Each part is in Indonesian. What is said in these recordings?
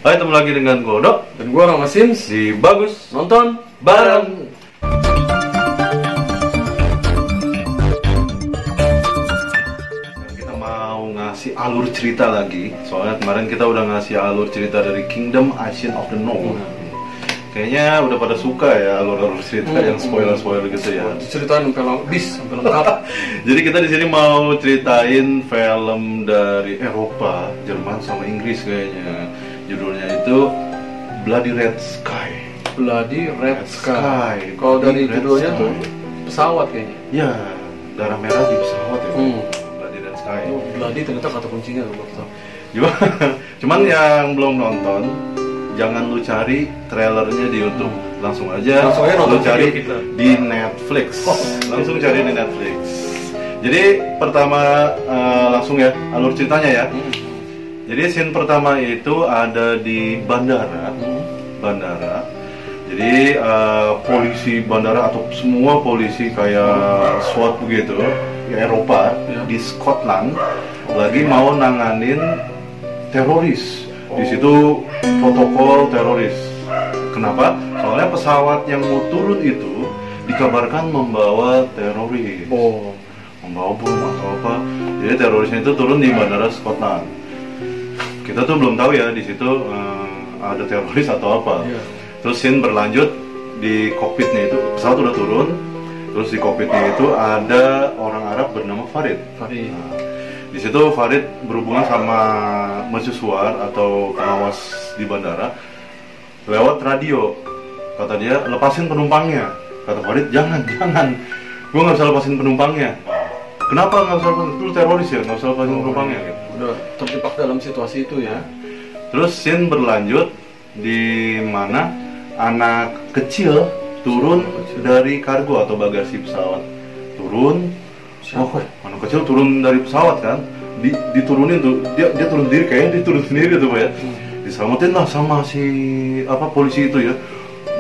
Hai, ketemu lagi dengan gue Odo Dan gue Rama Sims di Bagus Nonton Bareng. Kita mau ngasih alur cerita lagi. Soalnya kemarin kita udah ngasih alur cerita dari Kingdom Ashen of the North. Kayaknya udah pada suka ya alur-alur cerita yang spoiler-spoiler gitu ya. Ceritain sampai lengkap. Jadi kita di sini mau ceritain film dari Eropa, Jerman sama Inggris kayaknya. Judulnya itu Bloody Red Sky. Bloody Red Sky. Kalau Bloody dari Red judulnya Sky. tuh pesawat kayaknya. Ya, darah merah di pesawat ya. Bloody Red Sky. Oh, Bloody ternyata kata kuncinya loh. Cuman yang belum nonton, jangan lu cari trailernya di YouTube. Langsung aja nonton lu cari video kita di Netflix. Langsung cari di Netflix. Jadi pertama langsung ya alur ceritanya ya. Jadi scene pertama itu ada di bandara. Jadi polisi bandara atau semua polisi kayak SWAT begitu, ya Eropa di Scotland lagi mau nanganin teroris. Di situ protokol teroris. Kenapa? Soalnya pesawat yang mau turun itu dikabarkan membawa teroris. Membawa bom atau apa. Jadi terorisnya itu turun di bandara Scotland. Kita tuh belum tahu ya di situ ada teroris atau apa. Terus scene berlanjut di kokpitnya itu pesawat udah turun. Terus di kokpitnya itu ada orang Arab bernama Farid. Nah, di situ Farid berhubungan sama mercusuar atau pengawas di bandara lewat radio. Kata dia lepasin penumpangnya. Kata Farid jangan, gue nggak bisa lepasin penumpangnya. Kenapa nggak bisa lepasin? Itu teroris ya, nggak bisa lepasin penumpangnya. Gitu. Udah terjebak dalam situasi itu ya. Terus scene berlanjut di mana anak kecil turun dari kargo atau bagasi pesawat. Anak kecil turun dari pesawat kan, diturunin tuh, dia turun sendiri, kayaknya dia turun sendiri tuh Pak ya. Diselamatin lah sama si polisi itu ya.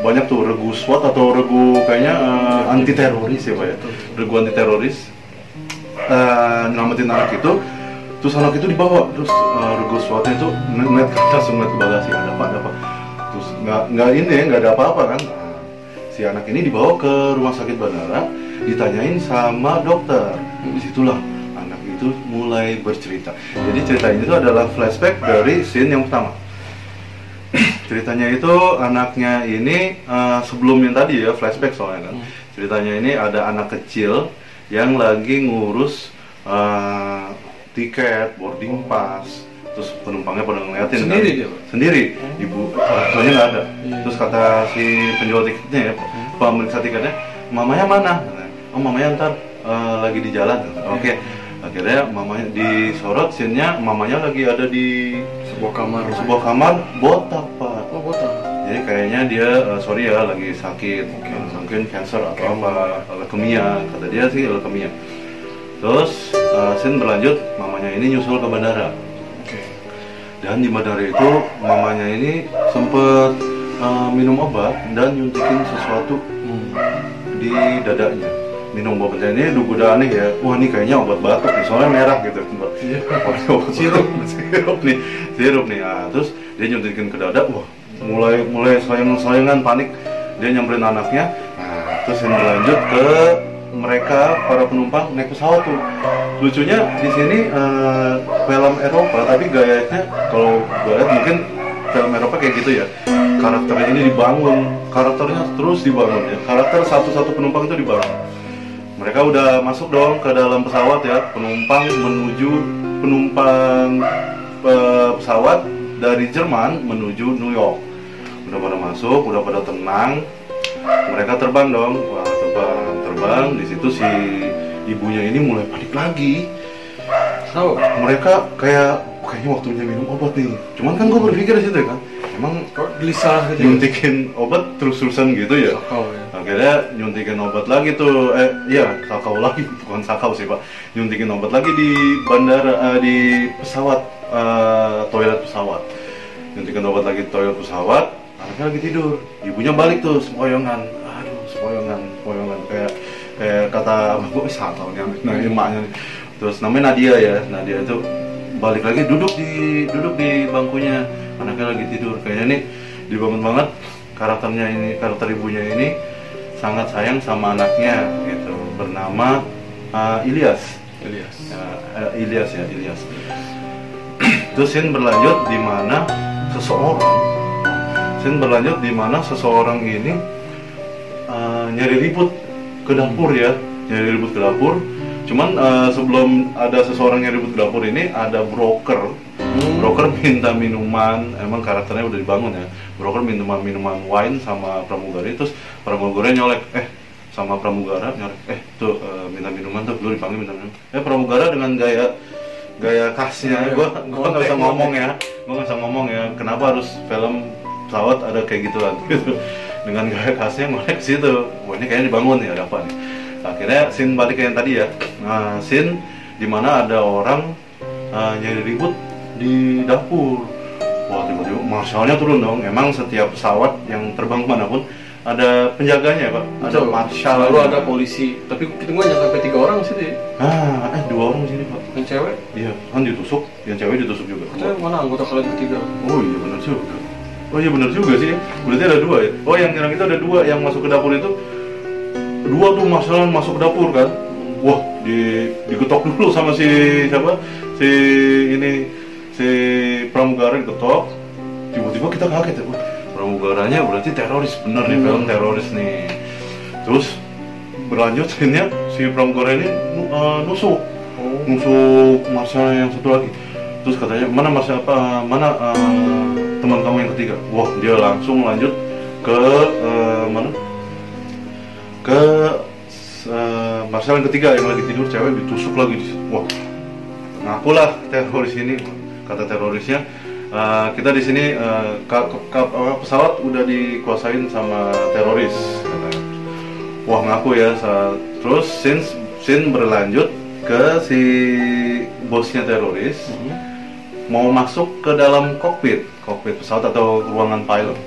Banyak tuh regu SWAT atau regu kayaknya anti teroris ya Pak ya. Regu anti teroris nyelamatin anak itu. Terus anak itu dibawa, terus regu SWAT-nya itu ngeliat ke atas, ngeliat ke bagasi, ada apa. Terus nggak ada apa-apa kan. Si anak ini dibawa ke rumah sakit bandara, ditanyain sama dokter. Disitulah anak itu mulai bercerita. Jadi cerita ini tuh adalah flashback dari scene yang pertama. Ceritanya itu anaknya ini sebelum yang tadi ya, flashback soalnya kan. Ceritanya ini ada anak kecil yang lagi ngurus tiket, boarding pass. Terus penumpangnya pada ngeliatin sendiri kan? Dia? Sendiri, ibu tuanya nggak ada. Terus kata si penjual tiketnya ya, pemeriksa tiketnya, mamanya mana? Oh mamanya ntar lagi di jalan. Oke. Akhirnya mamanya disorot, scene-nya mamanya lagi ada di sebuah kamar botak Pak. Botak. Jadi kayaknya dia sorry ya lagi sakit, mungkin cancer atau apa, leukemia. Kata dia sih leukemia. Terus scene berlanjut, mamanya ini nyusul ke bandara. Dan di bandara itu mamanya ini sempet minum obat dan nyuntikin sesuatu di dadanya. Minum obatnya ini udah aneh ya. Wah ini kayaknya obat batuk nih, soalnya merah gitu. Sirup nih. Nah, terus dia nyuntikin ke dada. Wah mulai sayangan panik. Dia nyamperin anaknya. Nah, terus yang berlanjut ke mereka para penumpang naik pesawat tuh. Lucunya di sini film Eropa tapi gayanya kalau gue lihat mungkin film Eropa kayak gitu ya. Karakternya ini dibangun, karakternya terus dibangun ya. Karakter satu-satu penumpang itu dibangun. Mereka udah masuk dong ke dalam pesawat ya. Penumpang pesawat dari Jerman menuju New York. Udah pada masuk, udah pada tenang. Mereka terbang dong. Wah, terbang. Di situ si ibunya ini mulai panik lagi. Mereka kayaknya waktunya minum obat nih. Cuman kan gue berpikir di situ ya kan. Emang kok gelisah gitu. Nyuntikin obat terus-terusan gitu ya. Sakau ya. Akhirnya nyuntikin obat lagi tuh. Sakau lagi, bukan sakau sih Pak. Nyuntikin obat lagi di bandara, di pesawat, toilet pesawat. Nyuntikin obat lagi di toilet pesawat. Anaknya lagi tidur. Ibunya balik tuh sempoyongan. Sempoyongan. Kayak kata gue sakau nih emaknya nih. Terus namanya Nadia ya. Nadia itu balik lagi duduk di bangkunya. anaknya lagi tidur. Kayaknya nih dibangun banget karakter ibunya ini sangat sayang sama anaknya gitu, bernama Ilyas. Ilyas. Terus scene berlanjut di mana seseorang ini nyari ribut ke dapur ya, Cuman sebelum ada seseorang yang ribut ke dapur ini, ada broker minta minuman. Emang karakternya udah dibangun ya. Broker minta minuman wine sama pramugari, terus pramugari nyolek sama pramugara nyolek tuh minta minuman tuh, dulu dipanggil minta minuman. Pramugara dengan gaya khasnya, gue nggak bisa ngomong ya, kenapa harus film pesawat ada kayak gituan gitu. Dengan gaya khasnya ngolek situ, wah ini kayaknya dibangun nih, ada apa nih. Akhirnya scene balik ke yang tadi ya, scene dimana ada orang nyari ribut di dapur. Wah, tiba-tiba marshalnya turun dong. Emang setiap pesawat yang terbang kemanapun ada penjaganya Pak, ada marshal, lalu ada polisi. Tapi kita nggak nyangka sampai 3 orang sih deh. 2 orang di sini Pak. Yang cewek? Iya, kan ditusuk, yang cewek ditusuk juga. Mana anggota kalian bertiga? Oh iya benar juga sih. Berarti ada 2 ya. Oh, yang nyerang itu ada 2, yang masuk ke dapur itu 2 tuh marshal masuk ke dapur kan. Wah, digetok dulu sama si pramugara diketok. Tiba-tiba kita kaget ya. Pramugaranya berarti teroris, bener nih, film teroris nih. Terus berlanjut scene-nya si pramugara ini nusuk marshal yang satu lagi. Terus katanya mana teman kamu yang ketiga. Wah, dia langsung lanjut ke marshal yang ketiga yang lagi tidur, cewek ditusuk lagi. Wah, ngakulah teroris ini, kata terorisnya. Kita di sini pesawat udah dikuasain sama teroris, katanya. Wah, ngaku ya. Terus scene berlanjut ke si bosnya teroris mau masuk ke dalam kokpit pesawat atau ruangan pilot.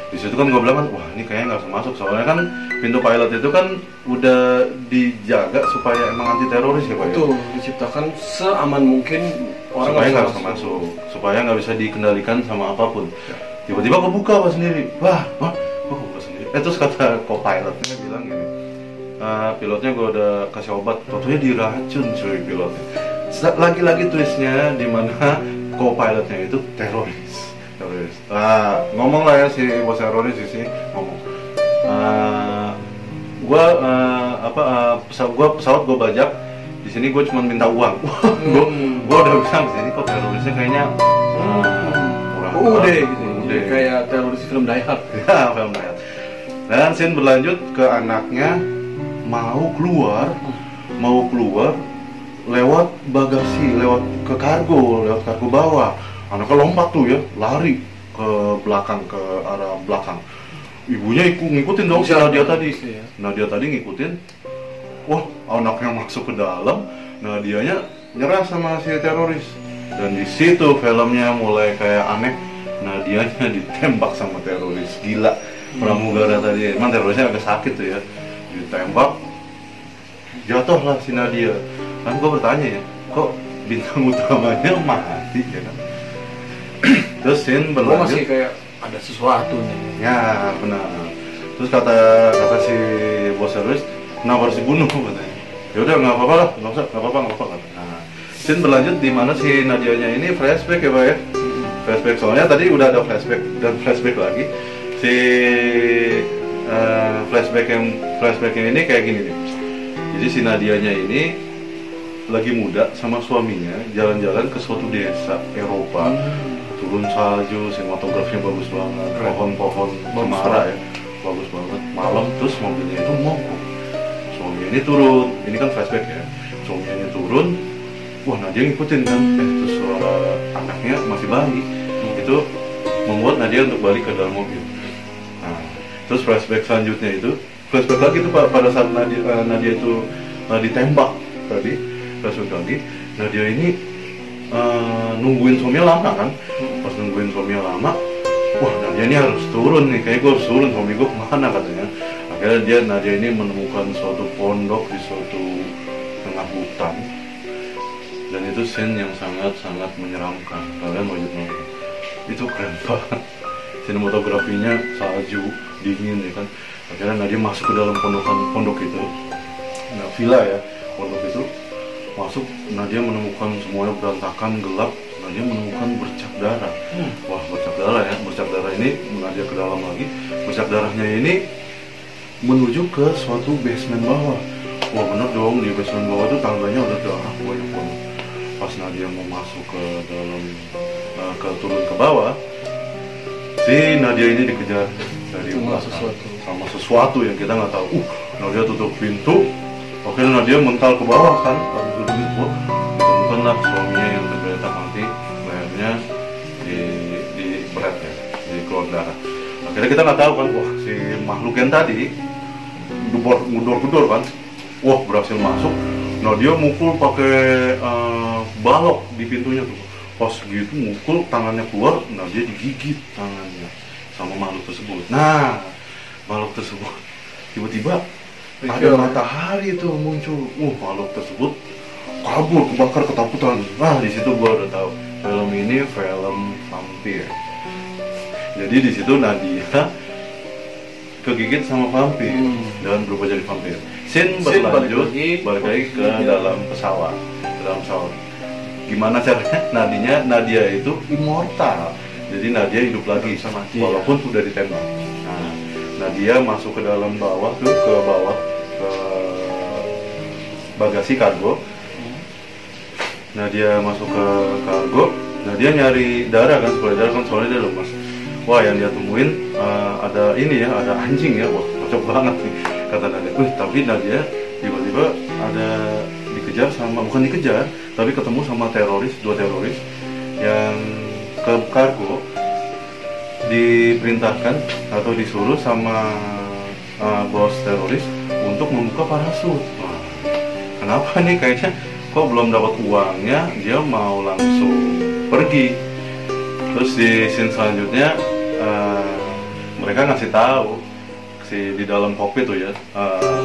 Di situ kan gue bilang kan, wah ini kayaknya nggak usah masuk, soalnya kan pintu pilot itu kan udah dijaga supaya emang anti teroris ya Pak. Betul, diciptakan seaman mungkin orang supaya nggak bisa masuk, supaya nggak bisa dikendalikan sama apapun. Tiba-tiba kebuka Pak sendiri, wah kebuka sendiri. Terus kata co-pilotnya bilang gini, pilotnya gue udah kasih obat, tentunya diracun cuy pilotnya. Lagi-lagi twistnya di mana co-pilotnya itu teroris. Ngomong lah ya si bos teroris di sini ngomong. Pesawat gue bajak. Di sini gue cuma minta uang. Gue udah bilang di sini kok terorisnya kayaknya udah kayak teroris film Die Hard. Ya, film Die Hard. Dan scene berlanjut ke anaknya mau keluar lewat bagasi, lewat kargo bawah. Anaknya lompat tuh ya, lari ke belakang, ke arah belakang. Ibunya ngikutin dong si Nadia tadi. Nadia tadi ngikutin. Wah, anaknya masuk ke dalam, Nadianya nyerah sama si teroris. Dan di situ filmnya mulai kayak aneh. Nadianya ditembak sama teroris. Gila, pramugara tadi. Emang terorisnya agak sakit tuh ya. Ditembak, jatuhlah si Nadia. Kan gue bertanya ya, kok bintang utamanya mati ya kan? Terus scene berlanjut. Masih kayak ada sesuatu nih. Ya benar. Terus kata si bos teroris, kenapa harus dibunuh katanya? Ya udah nggak apa-apa lah, nggak apa-apa. Nah, scene berlanjut di mana si Nadianya ini flashback ya Pak ya? Flashback, soalnya tadi udah ada flashback dan flashback lagi. Si flashback yang ini kayak gini nih. Jadi si Nadianya ini lagi muda sama suaminya jalan-jalan ke suatu desa Eropa. Turun salju, sinematografinya bagus banget, pohon-pohon cemara ya, bagus banget. Malam terus mobilnya itu mogok. Suaminya ini turun, ini kan flashback ya. Suaminya ini turun, wah Nadia ngikutin kan, terus suara anaknya masih bayi. Itu membuat Nadia untuk balik ke dalam mobil. Nah, terus flashback selanjutnya itu, flashback lagi tuh pada saat Nadia itu ditembak tadi, flashback lagi. Nadia ini nungguin suaminya lama kan. Pas nungguin suaminya lama, wah Nadia ini harus turun nih, kayaknya gue harus turun, suami gue kemana katanya. Akhirnya Nadia ini menemukan suatu pondok di suatu tengah hutan. Dan itu scene yang sangat-sangat menyeramkan. Kalian wajib nonton. itu keren banget. Sinematografinya salju, dingin ya kan. Akhirnya Nadia masuk ke dalam pondok itu, nah villa ya, pondok itu masuk. Nadia menemukan semuanya berantakan, gelap. Nadia menemukan bercak darah. Wah, bercak darah ya, bercak darah ini. Nadia ke dalam lagi, bercak darahnya ini menuju ke suatu basement bawah. Wah bener dong, di basement bawah tuh tangganya udah darah banyak banget. Pas Nadia mau masuk ke dalam, turun ke bawah, si Nadia ini dikejar dari sama sesuatu yang kita nggak tahu. Nadia tutup pintu. Oke, Nadia mental ke bawah kan. Ditemukanlah suaminya yang tergeletak mati, lehernya di berat ya, di keluar darah. Akhirnya kita nggak tahu kan, wah si makhluk yang tadi gedor kan, wah berhasil masuk. Nadia mukul pakai balok di pintunya tuh. Pas gitu mukul, tangannya keluar, Nadia digigit tangannya sama makhluk tersebut. Nah, makhluk tersebut tiba-tiba ada matahari itu muncul. Makhluk tersebut kabur, kebakar, ketakutan. Nah, di situ gua udah tahu film ini film vampir. Jadi di situ Nadia kegigit sama vampir dan berubah jadi vampir. Scene berlanjut, balik lagi ke dalam pesawat. Gimana caranya? Nadia itu immortal. Jadi Nadia hidup lagi walaupun sudah ditembak. Nah, Nadia masuk ke dalam bawah tuh, ke bagasi kargo. Nadia masuk ke kargo. Nadia nyari darah kan, soalnya dia lemas. Wah, yang dia temuin ada ini ya, ada anjing ya. Wah, cocok banget nih kata Nadia. Tapi Nadia tiba-tiba bukan dikejar, tapi ketemu sama dua teroris yang ke kargo, diperintahkan atau disuruh sama bos teroris untuk membuka parasut. Nah, kenapa nih, kayaknya kok belum dapat uangnya, dia mau langsung pergi. Terus di scene selanjutnya mereka ngasih tahu di dalam kokpit tuh ya,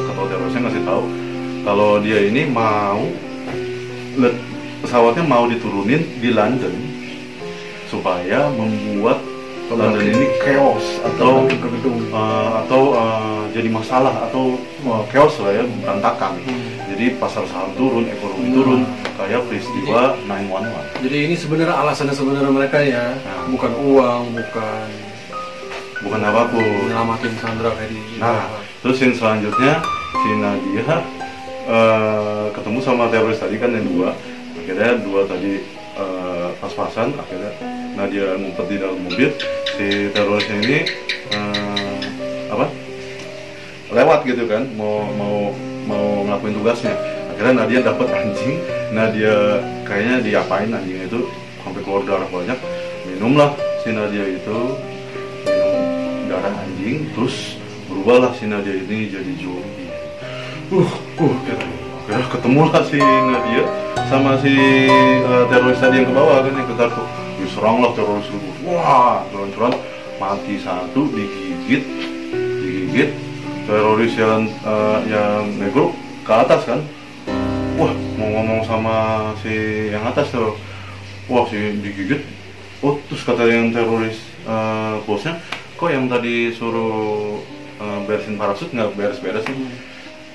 ketua terorisnya ngasih tahu kalau dia ini pesawatnya mau diturunin di London supaya membuat London ini chaos atau jadi masalah atau chaos lah ya, berantakan. Jadi pasar saham turun, ekonomi turun, kayak peristiwa 9/11. Jadi ini sebenarnya alasannya mereka ya, bukan uang, bukan apapun, nyelamatin Sandra kayak di. Nah, terus yang selanjutnya si Nadia ketemu sama teroris tadi kan yang dua. Akhirnya dua tadi pas-pasan. Akhirnya Nadia ngumpet di dalam mobil. Si terorisnya ini lewat gitu kan, mau ngelakuin tugasnya. Akhirnya Nadia dapat anjing. Nadia kayaknya diapain anjingnya itu sampai keluar darah banyak. Minumlah si Nadia itu, minum darah anjing, terus berubahlah si Nadia ini jadi zombie. Akhirnya ketemulah si Nadia sama si teroris tadi yang ke bawah kan, yang ke kargo. Diseranglah teroris itu. Wah, curang mati satu, digigit. Teroris yang negro ke atas kan. Wah, mau ngomong sama si yang atas tuh. Wah, si digigit. Terus kata yang teroris bosnya, kok yang tadi suruh beresin parasut nggak beres-beres sih?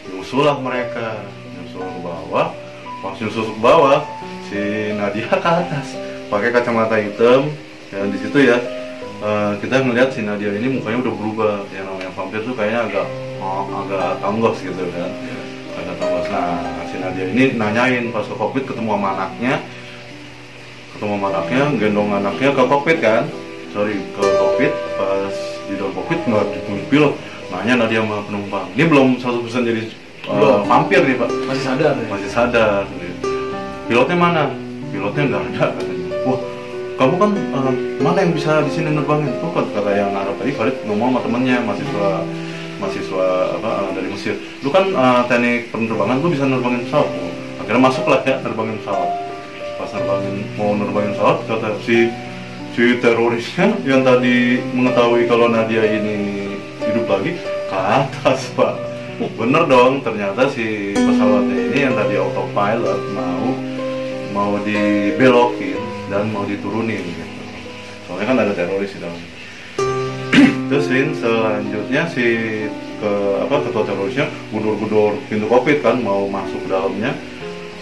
Nyusul mereka, nyusul ke bawah. Pas nyusul ke bawah, si Nadia ke atas pakai kacamata hitam. Dan di situ ya kita ngelihat si Nadia ini mukanya udah berubah. Yang namanya vampir tuh kayaknya agak tanggos gitu kan, agak tanggos. Nah, si Nadia ini nanyain pas ke kokpit, ketemu sama anaknya, gendong anaknya ke kokpit kan. Ke kokpit, pas di dalam kokpit nggak ditunjuk pilot. Nanya Nadia sama penumpang, ini belum 100% jadi vampir nih Pak. Masih sadar. Pilotnya mana? Pilotnya nggak ada katanya. Wah, kamu kan mana yang bisa di sini nerbangin? Tuh kata yang Arab tadi, Farid ngomong sama temennya, mahasiswa dari Mesir. Lu kan teknik penerbangan, lu bisa nerbangin pesawat. Akhirnya masuklah ya nerbangin pesawat. Pas mau nerbangin pesawat, kata si terorisnya yang tadi mengetahui kalau Nadia ini hidup lagi, ke atas Pak. Bener dong, ternyata si pesawatnya ini yang tadi autopilot mau dibelokin dan mau diturunin gitu. soalnya kan ada teroris di dalam. Terus selanjutnya ketua terorisnya gudor-gudor pintu kokpit kan, mau masuk ke dalamnya.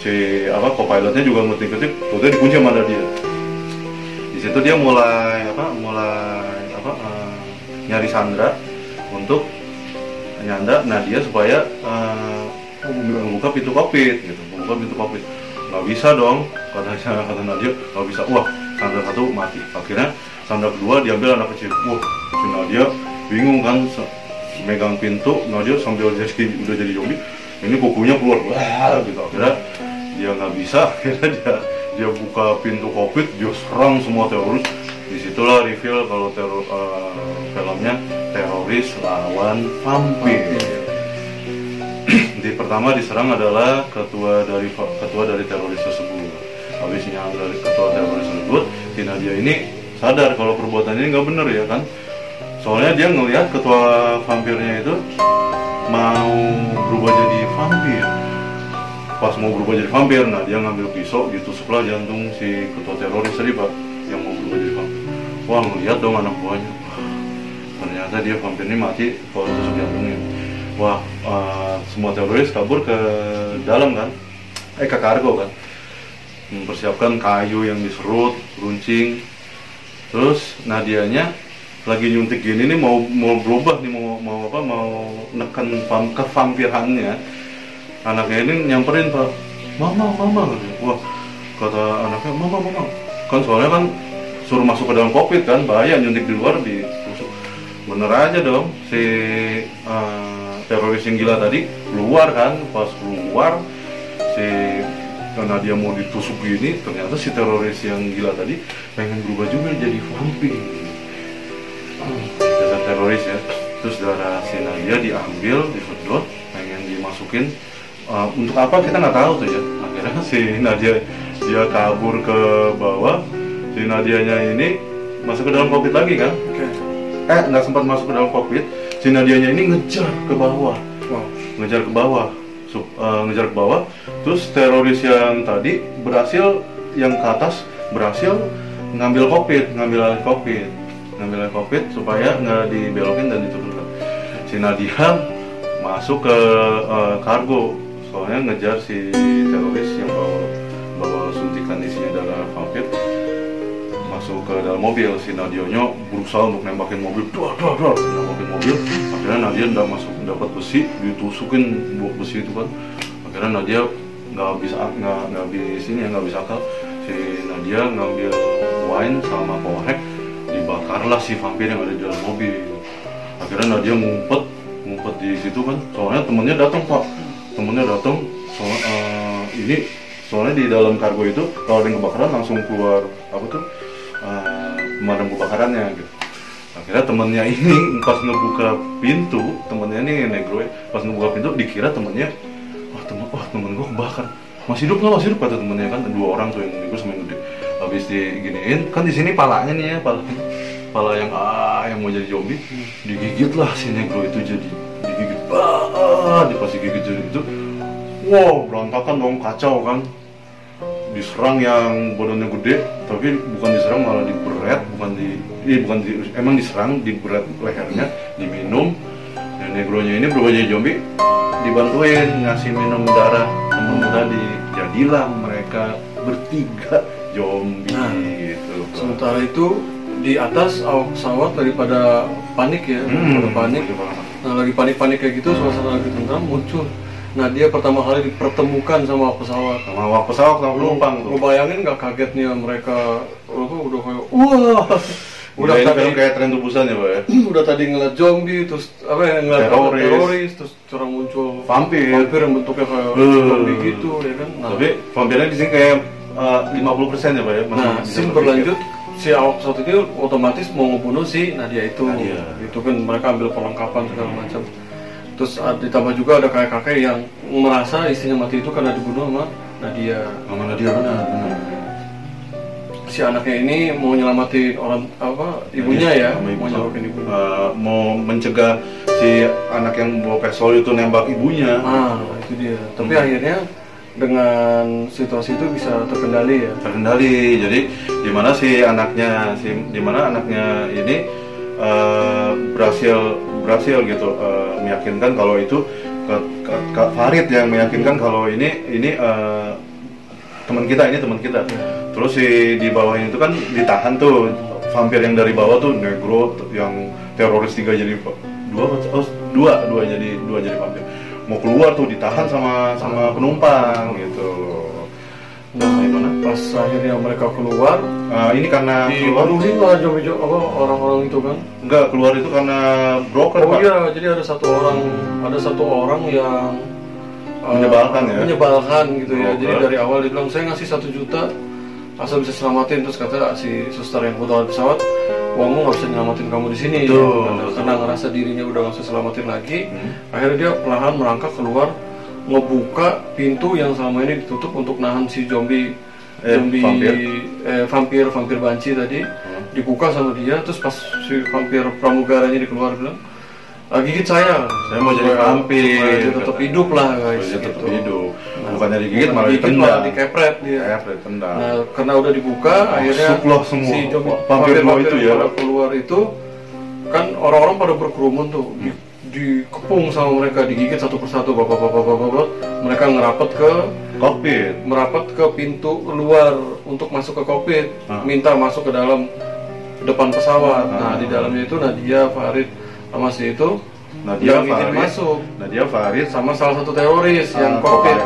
Si co-pilotnya juga ngetik-ngetik, terus dikunci sama dia. Di situ dia mulai nyari Sandra untuk nyanda Nadia supaya membuka pintu kokpit gitu, nggak bisa dong, kata Nadia nggak bisa. Wah, Sandra satu mati. Akhirnya Sandra kedua diambil anak kecil. Wah, si Nadia bingung kan, megang pintu. Nadia sambil udah jadi zombie, ini kukunya keluar, wah gitu. Akhirnya dia nggak bisa. Akhirnya dia buka pintu kokpit, dia serang semua teroris. Disitulah reveal kalau filmnya teroris lawan vampir. Di pertama diserang adalah ketua dari teroris tersebut. Habisnya dari ketua teroris tersebut, si Nadia ini sadar kalau perbuatannya nggak bener ya kan. Soalnya dia ngelihat ketua vampirnya itu mau berubah jadi vampir. Pas mau berubah jadi vampir, nah dia ngambil pisau ditusuklah jantung si ketua teroris tadi Pak, yang mau berubah jadi vampir. Wah, ngeliat dong anak buahnya. Ternyata dia vampir ini mati kalau tusuk jantungnya. Wah, semua teroris kabur ke dalam kan, ke kargo kan, mempersiapkan kayu yang diserut, runcing. Terus Nadianya lagi nyuntik gini nih, mau berubah nih, mau neken kevampirannya. Anaknya ini nyamperin Pak, mama. Wah, kata anaknya mama. Kan soalnya kan suruh masuk ke dalam kokpit kan, bahaya nyuntik di luar ditusuk. Bener aja dong, si teroris yang gila tadi keluar kan. Pas keluar, karena dia mau ditusuk gini, ternyata si teroris yang gila tadi pengen berubah juga jadi vampir. Dasar teroris ya. Terus darah si Nadia diambil, disedot, pengen dimasukin. Untuk apa kita nggak tahu tuh ya. Akhirnya si Nadia dia kabur ke bawah. Si Nadianya ini masuk ke dalam kokpit lagi kan? Nggak sempat masuk ke dalam kokpit. Si Nadianya ini ngejar ke bawah. Ngejar ke bawah. Terus teroris yang tadi berhasil, yang ke atas berhasil ngambil alih kokpit supaya nggak dibelokin dan diturunkan. Si Nadia masuk ke kargo, soalnya ngejar si teroris yang bawa suntikan isinya darah vampir. Masuk ke dalam mobil, si Nadianya berusaha untuk nembakin mobil, nembakin mobil. Akhirnya Nadia dapat besi, ditusukin besi itu kan. Akhirnya Nadia nggak bisa akal. Si Nadia ngambil wine sama korek, dibakarlah si vampir yang ada di dalam mobil. Akhirnya Nadia ngumpet di situ kan. Soalnya temennya datang Pak, soalnya di dalam kargo itu kalau ada yang kebakaran langsung keluar pemadam kebakarannya gitu. Akhirnya temennya ini pas ngebuka pintu, temennya ini negro, pas ngebuka pintu dikira temennya, temen gua kebakar. Masih hidup kata temennya kan, 2 orang tuh yang negro sama yang gede. Habis diginiin, kan di sini palanya nih ya, pala yang mau jadi zombie, digigit lah si negro itu, jadi digigit, dipasih gigit jadi itu. Wow, berantakan dong, kacau kan. Diserang yang badannya gede, tapi bukan diserang malah diberet, emang diserang, diberet lehernya, diminum. Dan negronya ini berubah jadi zombie, dibantuin ngasih minum darah temenmu tadi. Jadilah mereka bertiga zombie gitu. Sementara itu di atas awak pesawat daripada panik ya, panik. Nah, lagi panik kayak gitu, suasana lagi tentram, muncul Nadia pertama kali dipertemukan sama awak pesawat. Sama penumpang tuh. Lu bayangin nggak kagetnya mereka? Udah kayak wah. Udah tadi kayak tren tubusan ya Pak ya. Udah tadi ngeliat zombie, terus ngeliat teroris, terus curang muncul vampir yang bentuknya kayak zombie gitu ya kan. Nah, tapi vampirnya di sini kayak 50% ya Pak ya. Scene berlanjut, si awak pesawat itu otomatis mau ngebunuh si Nadia itu. Itu kan mereka ambil perlengkapan segala macam. Terus ditambah juga ada kakek-kakek yang merasa istrinya mati itu karena dibunuh sama Nadia. Benar. Si anaknya ini mau nyelamatin ibunya ya, mau nyelamatin ibunya. Mau mencegah si anak yang bawa pistol itu nembak ibunya. Itu dia. Tapi akhirnya dengan situasi itu bisa terkendali ya. Terkendali. Jadi dimana anaknya ini berhasil gitu meyakinkan kalau itu Kak Farid yang meyakinkan kalau ini teman kita. Terus di bawahnya itu kan ditahan tuh vampir yang dari bawah tuh negro yang teroris 3 jadi dua jadi vampir. Mau keluar tuh ditahan sama penumpang gitu. Nah, gimana? Pas akhirnya mereka keluar, ini karena dipenuhi lah orang-orang itu kan? Enggak, keluar itu karena broker. Oh iya, jadi ada satu orang yang menyebalkan gitu ya. Jadi dari awal dia bilang saya ngasih 1 juta asal bisa selamatin, terus kata si suster yang foto pesawat, uangmu nggak bisa nyelamatin kamu di sini. Karena ngerasa dirinya udah nggak bisa selamatin lagi, akhirnya dia perlahan merangkak keluar, ngebuka pintu yang selama ini ditutup untuk nahan si vampir banci tadi, dibuka sama dia. Terus pas si vampir pramugaranya dikeluar bilang, gigit saya mau jadi vampir, tetap hidup lah guys, tetap hidup. Bukannya digigit malah ditendang, dikepret dia. Ditendang. Nah, karena udah dibuka, akhirnya semua si vampir itu ya keluar itu kan orang-orang pada berkerumun tuh, dikepung sama mereka, digigit satu persatu, bapak. Mereka merapat ke pintu luar untuk masuk ke kokpit, minta masuk ke dalam depan pesawat. Nah, di dalamnya itu Nadia, Farid, sama si itu yang izin masuk. Nadia, Farid, sama salah satu teroris yang kokpit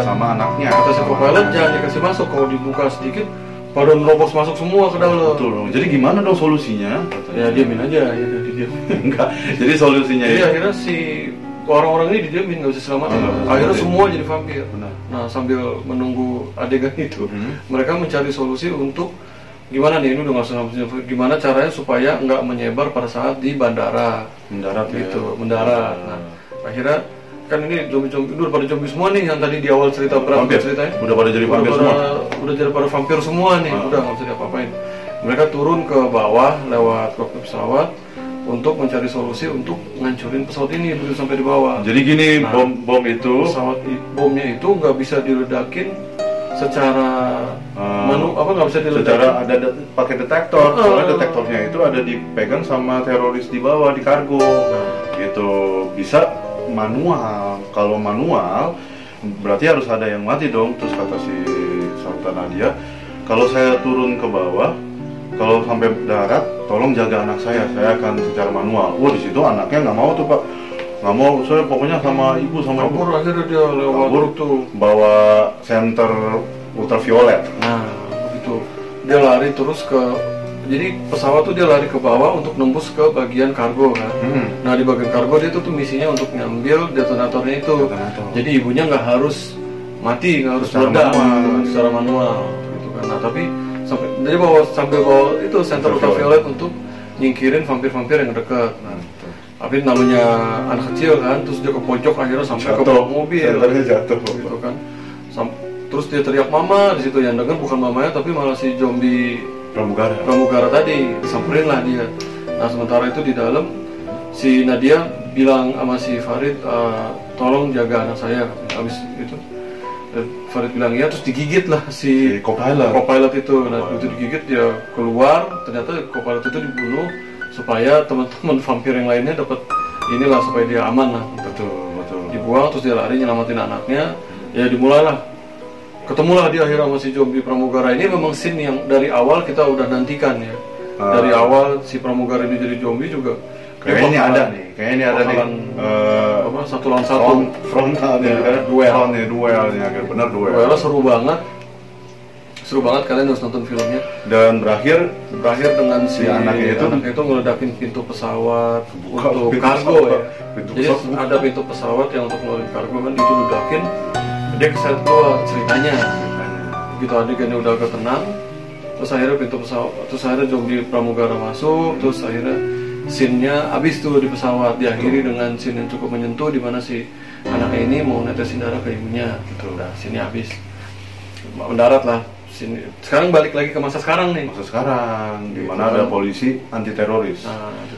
sama anaknya. Kata si co-pilot jangan dikasih masuk, kalau dibuka sedikit pada nerobos masuk semua ke dalam. Betul. Jadi gimana dong solusinya? Ya diamin aja, Enggak. Jadi solusinya jadi akhirnya si orang-orang ini didiamin, nggak bisa selamatin. Akhirnya semua jadi vampir. Nah, sambil menunggu adegan itu, mereka mencari solusi untuk gimana nih, ini udah nggak usah gimana caranya supaya nggak menyebar pada saat di mendarat. Mendarat. Nah, akhirnya kan ini zombie udah pada zombie semua nih, yang tadi di awal ceritanya udah pada jadi vampir semua. Udah jadi pada vampir semua nih, udah nggak bisa diapa-apain. Mereka turun ke bawah lewat kokpit pesawat untuk mencari solusi untuk ngancurin pesawat ini begitu sampai di bawah. Jadi gini, bom itu bomnya itu nggak bisa diledakin secara nggak bisa diledakin secara ada pakai detektor. Soalnya detektornya itu ada dipegang sama teroris di bawah di kargo. Gitu. Bisa manual. Kalau manual berarti harus ada yang mati dong. Terus kata si Nadia, kalau saya turun ke bawah, kalau sampai darat, tolong jaga anak saya akan secara manual. Di situ anaknya nggak mau tuh Pak, nggak mau, saya pokoknya sama ibu. Akhirnya dia lewat tuh bawa senter ultraviolet. Nah begitu, dia lari terus jadi pesawat tuh dia lari ke bawah untuk nembus ke bagian kargo kan. Nah di bagian kargo dia tuh misinya untuk ngambil detonatornya itu. Jadi ibunya nggak harus mati, nggak harus meledak secara manual gitu kan. Nah tapi sambil bawa itu senter ultraviolet untuk nyingkirin vampir-vampir yang dekat. Tapi namanya anak kecil kan, terus dia ke pojok akhirnya sampai ke bawah mobil. Senternya jatuh gitu kan. Terus dia teriak mama di situ, yang denger bukan mamanya tapi malah si zombie pramugara tadi. Disamperin lah dia. Nah sementara itu di dalam si Nadia bilang sama si Farid, tolong jaga anak saya. Habis itu Farid bilang iya, terus digigit lah si co-pilot itu. Nah itu digigit, dia keluar, ternyata co-pilot itu dibunuh supaya teman-teman vampir yang lainnya dapat inilah, supaya dia aman lah. Betul. Dibuang, terus dia lari nyelamatin anaknya. Ya dimulailah, ketemulah dia akhirnya sama si zombie pramugara ini. Memang scene yang dari awal kita udah nantikan ya. Dari awal si pramugara ini jadi zombie juga. Kayaknya ini ada nih. Satu lawan satu. Frontal nih, duelnya, benar duel. Duelnya seru banget, kalian harus nonton filmnya. Dan berakhir dengan si anaknya itu ngeledakin pintu pesawat untuk kargo ya. Jadi ada pintu pesawat yang untuk ngeluarin kargo kan, itu ledakin, dia keset keluar ceritanya. Gitu adegannya udah agak tenang, terus akhirnya pintu pesawat, terus akhirnya zombie pramugara masuk, terus akhirnya scene-nya habis tuh di pesawat, diakhiri dengan scene yang cukup menyentuh di mana si anaknya ini mau netesin darah ke ibunya gitu. Udah scene-nya habis, mendarat lah, sekarang balik lagi ke masa sekarang nih. Masa sekarang, di mana ada polisi anti teroris. Anti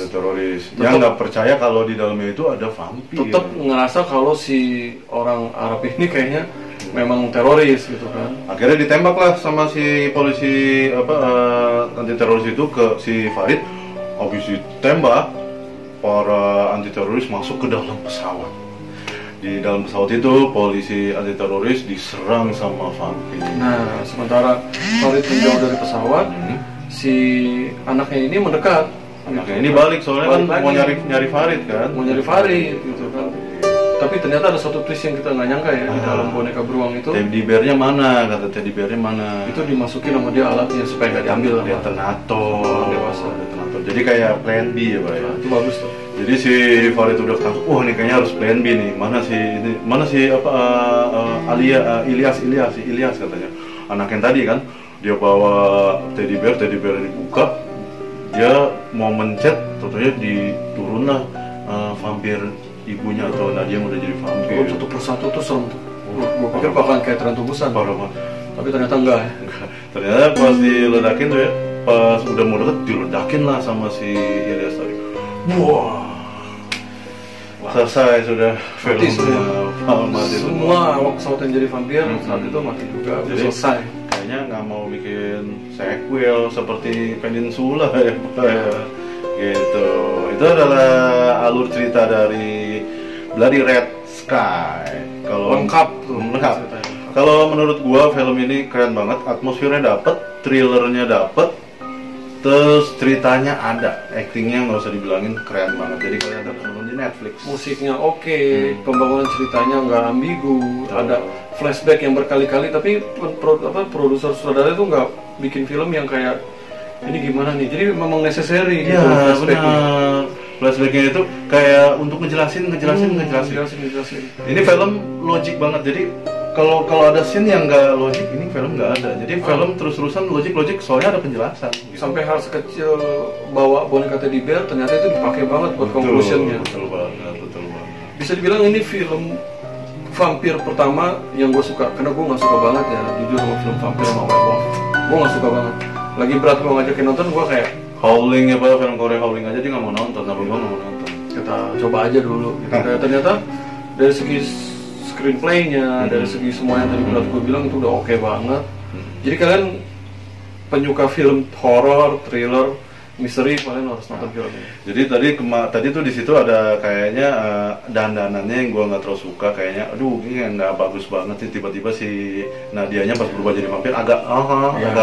teroris. Yang nggak percaya kalau di dalamnya itu ada vampir. Tetap ngerasa kalau si orang Arab ini kayaknya memang teroris gitu kan. Akhirnya ditembaklah sama si polisi anti teroris itu ke si Farid. Habis ditembak, para anti teroris masuk ke dalam pesawat. Di dalam pesawat itu polisi anti teroris diserang sama vampir. Nah, sementara Farid menjauh dari pesawat, si anaknya ini mendekat. Anaknya ini balik soalnya kan mau nyari Farid kan. Mau nyari Farid gitu kan. Tapi ternyata ada satu twist yang kita nggak nyangka ya di dalam boneka beruang itu. Teddy bearnya mana? Kata teddy bearnya mana? Itu dimasukin sama dia alatnya supaya nggak diambil sama detonator. Dewasa. Detonator. Jadi kayak plan B ya Pak ya. Itu bagus tuh. Jadi si Farid udah ketangkep, wah ini kayaknya harus plan B nih. Mana si Ilyas katanya. Anak yang tadi kan, dia bawa teddy bear dibuka, dia mau mencet, tentunya diturunlah vampir ibunya atau Nadia yang udah jadi vampir. Satu persatu tuh serem tuh. Gue pikir bakalan kayak Tren Tubusan. Parah banget. Tapi ternyata enggak ya. Ternyata pas diledakin tuh ya, pas udah mau deket diledakin lah sama si Ilyas tadi. Wah. Selesai sudah filmnya. Mati semua awak pesawat yang jadi vampir saat itu mati juga. Jadi selesai. Kayaknya nggak mau bikin sequel seperti Peninsula ya. Gitu. Itu adalah alur cerita dari Bloody Red Sky. Kalau lengkap. Kalau menurut gua film ini keren banget, atmosfernya dapet, thrillernya dapet, terus ceritanya ada, actingnya nggak usah dibilangin keren banget. Jadi kalian harus nonton di Netflix. Musiknya oke, pembangunan ceritanya nggak ambigu, ada flashback yang berkali-kali, tapi produser sutradara itu nggak bikin film yang kayak ini gimana nih, jadi memang necessary gitu flashbacknya. Flashbacknya itu kayak untuk ngejelasin. Ini film logik banget, jadi kalau ada scene yang nggak logik, ini film nggak ada. Jadi film terus-terusan logik, soalnya ada penjelasan. Gitu. Sampai hal sekecil bawa boneka teddy bear, ternyata itu dipakai banget buat conclusionnya. Betul banget. Bisa dibilang ini film vampir pertama yang gue suka, karena gue nggak suka banget ya, jujur sama film vampir sama werewolf. Gue nggak suka banget. Lagi berat gue ngajakin nonton, gue kayak Howling ya Pak, film Korea Howling aja dia nggak mau nonton, tapi gue nggak mau nonton. Kita coba aja dulu. Gitu. Kayak ternyata dari segi screenplay-nya, dari segi semuanya tadi berat gue bilang itu udah oke banget. Jadi kalian penyuka film horor, thriller, misteri, kalian harus nonton film ini. Jadi tadi tuh di situ ada kayaknya dandanannya yang gue nggak terlalu suka, kayaknya aduh ini nggak bagus banget sih, tiba-tiba si Nadianya pas berubah jadi vampir agak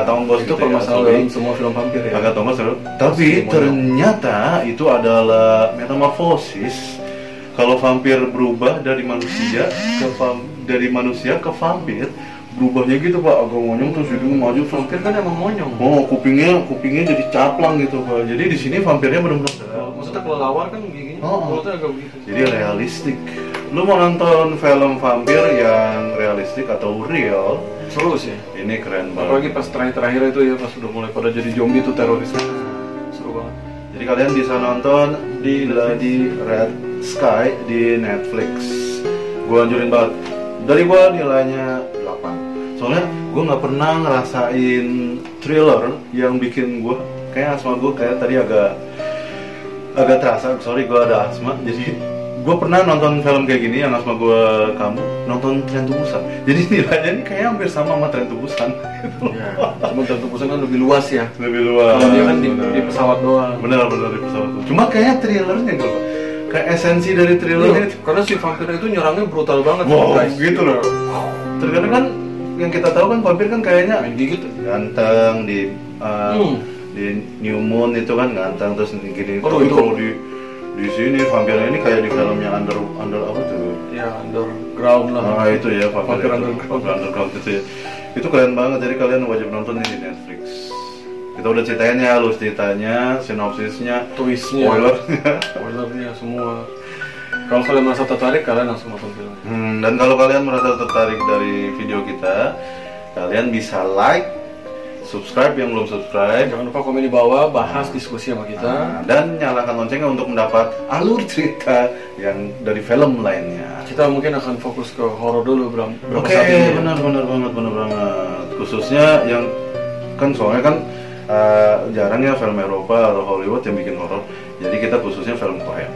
tonggos itu gitu permasalahan semua film vampir ya, agak tonggos. Tapi ternyata itu adalah metamorfosis. Kalau vampir berubah dari manusia ke vampir, berubahnya gitu Pak, agak monyong terus hidung maju. Vampir kan emang monyong. Oh, kupingnya jadi caplang gitu Pak. Jadi di sini vampirnya benar-benar maksudnya kelelawar kan giginya, mulutnya agak begitu. Jadi realistik. Lu mau nonton film vampir yang realistik atau real? Seru sih. Ini keren banget. Apalagi pas terakhir itu ya, pas udah mulai pada jadi zombie itu terorisnya. Seru banget. Jadi kalian bisa nonton di Red Sky di Netflix. Gua anjurin banget. Dari gua nilainya 8. Soalnya gua nggak pernah ngerasain thriller yang bikin gua kayak asma gua kayak tadi agak terasa. Sorry, gua ada asma. Jadi gua pernah nonton film kayak gini yang asma gua nonton Tren to Busan. Jadi nilainya ini kayak hampir sama Tren to Busan. Ya, cuma Tren to Busan kan lebih luas ya. Lebih luas. Kalau dia kan di pesawat doang. Bener di pesawat. Cuma kayaknya thrillernya gitu. Kayak esensi dari thrillernya itu. Karena si vampir itu nyerangnya brutal banget. Wow, gitu loh. Terkadang kan yang kita tahu kan vampir kan kayaknya main gigit, ganteng di New Moon itu kan ganteng terus gini. Tapi kalau di sini vampirnya ini kayak di filmnya under apa tuh? Ya, underground lah. Nah, itu ya vampir underground itu ya. Itu keren banget, jadi kalian wajib nonton ini di Netflix. Kita udah ceritain ya, alur ceritanya, sinopsisnya, twistnya, spoilernya semua. Kalau kalian merasa tertarik, kalian langsung nonton filmnya. Dan kalau kalian merasa tertarik dari video kita, kalian bisa like, subscribe yang belum subscribe. Jangan lupa komen di bawah, bahas diskusi sama kita. Dan nyalakan loncengnya untuk mendapat alur cerita yang dari film lainnya. Kita mungkin akan fokus ke horor dulu berapa saat ini. Oke, benar banget. khususnya yang kan soalnya kan jarang ya film Eropa atau Hollywood yang bikin horor, jadi kita khususnya film Korea.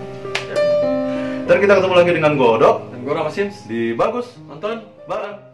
Dan kita ketemu lagi dengan Godok dan gue Rama Sims di Bagus nonton bareng.